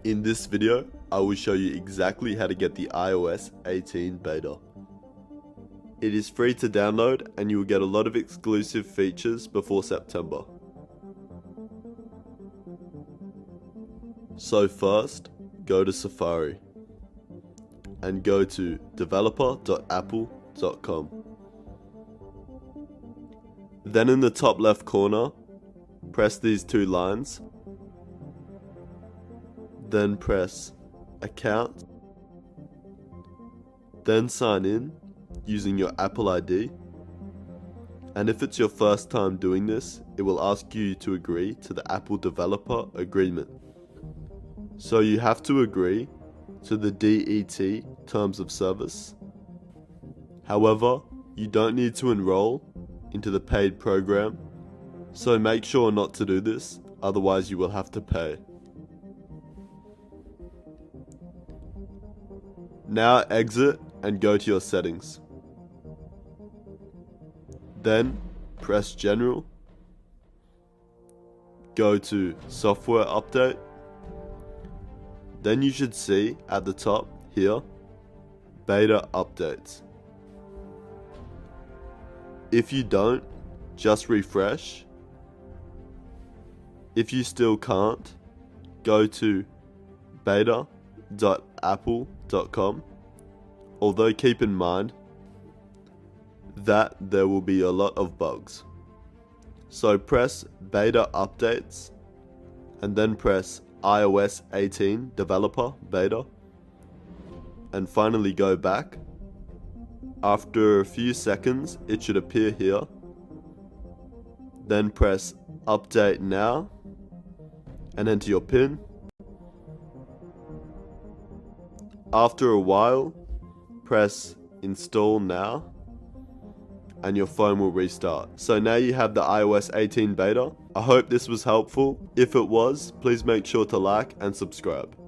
In this video, I will show you exactly how to get the iOS 18 beta. It is free to download and you will get a lot of exclusive features before September. So first, go to Safari and go to developer.apple.com. Then in the top left corner, press these two lines. Then press Account. Then sign in using your Apple ID. And if it's your first time doing this, it will ask you to agree to the Apple Developer Agreement. So you have to agree to the DET Terms of Service. However, you don't need to enroll into the paid program, so make sure not to do this, otherwise you will have to pay. Now exit and go to your settings. Then press General. Go to Software Update. Then you should see at the top here, Beta Updates. If you don't, just refresh. If you still can't, go to beta.apple.com. Although keep in mind that there will be a lot of bugs. So press Beta Updates and then press iOS 18 Developer Beta and finally go back. After a few seconds it should appear here. Then press Update Now and enter your PIN. After a while, press Install Now and your phone will restart. So now you have the iOS 18 beta. I hope this was helpful. If it was, please make sure to like and subscribe.